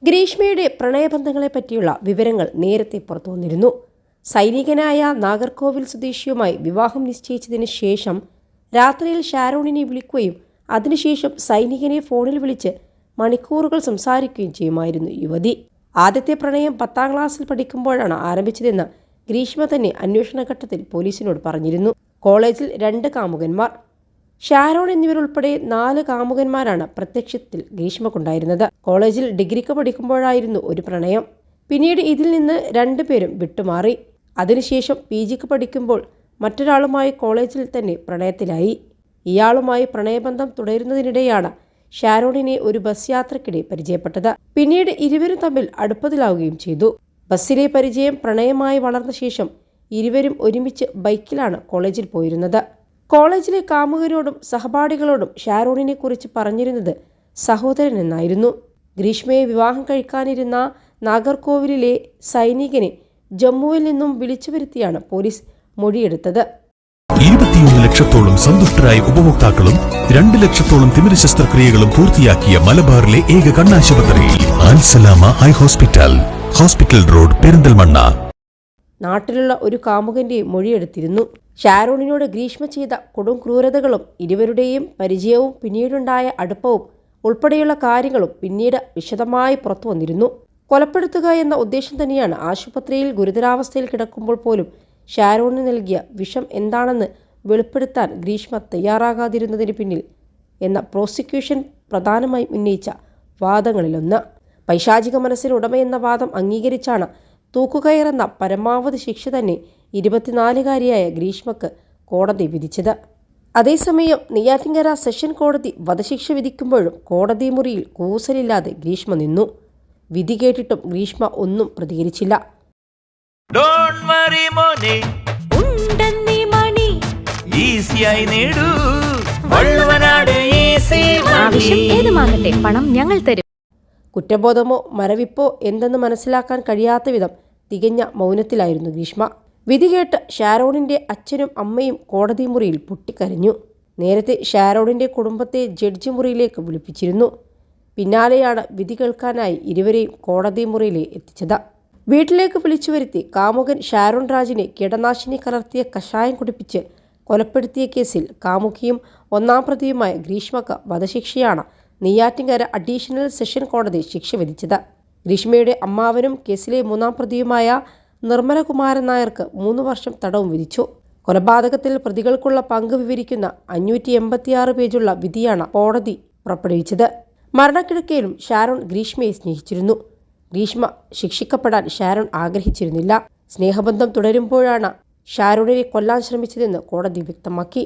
ഗ്രീഷ്മയുടെ പ്രണയബന്ധങ്ങളെപ്പറ്റിയുള്ള വിവരങ്ങൾ നേരത്തെ പുറത്തു വന്നിരുന്നു. സൈനികനായ നാഗർകോവിൽ സ്വദേശിയുമായി വിവാഹം നിശ്ചയിച്ചതിന് ശേഷം രാത്രിയിൽ ഷാരോണിനെ വിളിക്കുകയും അതിനുശേഷം സൈനികനെ ഫോണിൽ വിളിച്ച് മണിക്കൂറുകൾ സംസാരിക്കുകയും ചെയ്യുമായിരുന്നു യുവതി. ആദ്യത്തെ പ്രണയം 10ാം ക്ലാസ്സിൽ പഠിക്കുമ്പോഴാണ് ആരംഭിച്ചതെന്ന് ഗ്രീഷ്മ തന്നെ അന്വേഷണഘട്ടത്തിൽ പോലീസിനോട് പറഞ്ഞിരുന്നു. കോളേജിൽ 2 കാമുകന്മാർ, ഷാരോൺ എന്നിവരുൾപ്പെടെ 4 കാമുകന്മാരാണ് പ്രത്യക്ഷത്തിൽ ഗ്രീഷ്മക്കുണ്ടായിരുന്നത്. കോളേജിൽ ഡിഗ്രിക്ക് പഠിക്കുമ്പോഴായിരുന്നു ഒരു പ്രണയം. പിന്നീട് ഇതിൽ നിന്ന് 2 പേരും വിട്ടുമാറി. അതിനുശേഷം PGക്ക് പഠിക്കുമ്പോൾ മറ്റൊരാളുമായി കോളേജിൽ തന്നെ പ്രണയത്തിലായി. ഇയാളുമായി പ്രണയബന്ധം തുടരുന്നതിനിടെയാണ് ഷാരോണിനെ ഒരു ബസ് യാത്രക്കിടെ പരിചയപ്പെട്ടത്. പിന്നീട് ഇരുവരും തമ്മിൽ അടുപ്പത്തിലാവുകയും ചെയ്തു. ബസ്സിലെ പരിചയം പ്രണയമായി വളർന്ന ശേഷം ഇരുവരും ഒരുമിച്ച് ബൈക്കിലാണ് കോളേജിൽ പോയിരുന്നത്. കോളേജിലെ കാമുകരോടും സഹപാഠികളോടും ഷാരോണിനെ കുറിച്ച് പറഞ്ഞിരുന്നത് സഹോദരൻ എന്നായിരുന്നു. ഗ്രീഷ്മയെ വിവാഹം കഴിക്കാനിരുന്ന നാഗർകോവിലിലെ സൈനികനെ ജമ്മുവിൽ നിന്നും വിളിച്ചു വരുത്തിയാണ് പോലീസ് മൊഴിയെടുത്തത്. 21 ലക്ഷത്തോളം സന്തുഷ്ടരായ ഉപഭോക്താക്കളും 2 ലക്ഷത്തോളം തിമിര ശസ്ത്രക്രിയകളും പൂർത്തിയാക്കിയ മലബാറിലെ ഏക കണ്ണാശുപത്രി Al Salama eye hospital, hospital road, Perinthalmanna. നാട്ടിലുള്ള ഒരു കാമുകന്റെ മൊഴിയെടുത്തിരുന്നു. ഷാരോണിനോട് ഗ്രീഷ്മ ചെയ്ത കൊടും ക്രൂരതകളും ഇരുവരുടെയും പരിചയവും പിന്നീടുണ്ടായ അടുപ്പവും ഉൾപ്പെടെയുള്ള കാര്യങ്ങളും പിന്നീട് വിശദമായി പുറത്തു വന്നിരുന്നു. കൊലപ്പെടുത്തുക എന്ന ഉദ്ദേശം തന്നെയാണ് ആശുപത്രിയിൽ ഗുരുതരാവസ്ഥയിൽ കിടക്കുമ്പോൾ പോലും ഷാരോണിന് നൽകിയ വിഷം എന്താണെന്ന് വെളിപ്പെടുത്താൻ ഗ്രീഷ്മ തയ്യാറാകാതിരുന്നതിന് പിന്നിൽ എന്ന പ്രോസിക്യൂഷൻ പ്രധാനമായും ഉന്നയിച്ച വാദങ്ങളിലൊന്ന്. പൈശാചിക മനസ്സിനുടമയെന്ന വാദം അംഗീകരിച്ചാണ് തൂക്കുകയറെന്ന പരമാവധി ശിക്ഷ തന്നെ 24-കാരിയായ ഗ്രീഷ്മക്ക് കോടതി വിധിച്ചത്. അതേസമയം നെയ്യാറ്റിൻകര സെഷൻ കോടതി വധശിക്ഷ വിധിക്കുമ്പോഴും കോടതി മുറിയിൽ കൂസലില്ലാതെ ഗ്രീഷ്മ നിന്നു. വിധി കേട്ടിട്ടും ഗ്രീഷ്മ ഒന്നും പ്രതികരിച്ചില്ല. പണം ഞങ്ങൾ തരും. കുറ്റബോധമോ മരവിപ്പോ എന്തെന്ന് മനസ്സിലാക്കാൻ കഴിയാത്ത വിധം തികഞ്ഞ മൗനത്തിലായിരുന്നു ഗ്രീഷ്മ. വിധി കേട്ട് ഷാരോണിന്റെ അച്ഛനും അമ്മയും കോടതി മുറിയിൽ പൊട്ടിക്കരഞ്ഞു. നേരത്തെ ഷാരോണിന്റെ കുടുംബത്തെ ജഡ്ജി മുറിയിലേക്ക് വിളിപ്പിച്ചിരുന്നു. പിന്നാലെയാണ് വിധി കേൾക്കാനായി ഇരുവരെയും കോടതി മുറിയിലേക്ക് എത്തിച്ചത്. വീട്ടിലേക്ക് വിളിച്ചു വരുത്തി കാമുകൻ ഷാരോൺ രാജിനെ കീടനാശിനി കലർത്തിയ കഷായം കുടിപ്പിച്ച് കൊലപ്പെടുത്തിയ കേസിൽ കാമുകിയും 1ാം പ്രതിയുമായ ഗ്രീഷ്മക്ക് വധശിക്ഷയാണ് നെയ്യാറ്റിൻകര അഡീഷണൽ സെഷൻ കോടതി ശിക്ഷ വിധിച്ചത്. ഗ്രീഷ്മയുടെ അമ്മാവനും കേസിലെ 3ാം പ്രതിയുമായ നിർമ്മലകുമാരൻ നായർക്ക് 3 വർഷം തടവും വിധിച്ചു. കൊലപാതകത്തിൽ പ്രതികൾക്കുള്ള പങ്ക് വിവരിക്കുന്ന 586 പേജുള്ള വിധിയാണ് കോടതി പുറപ്പെടുവിച്ചത്. മരണക്കിടക്കയിലും ഷാരോൺ ഗ്രീഷ്മയെ സ്നേഹിച്ചിരുന്നു. ഗ്രീഷ്മ ശിക്ഷിക്കപ്പെടാൻ ഷാരോൺ ആഗ്രഹിച്ചിരുന്നില്ല. സ്നേഹബന്ധം തുടരുമ്പോഴാണ് ഷാരോണിനെ കൊല്ലാൻ ശ്രമിച്ചതെന്ന് കോടതി വ്യക്തമാക്കി.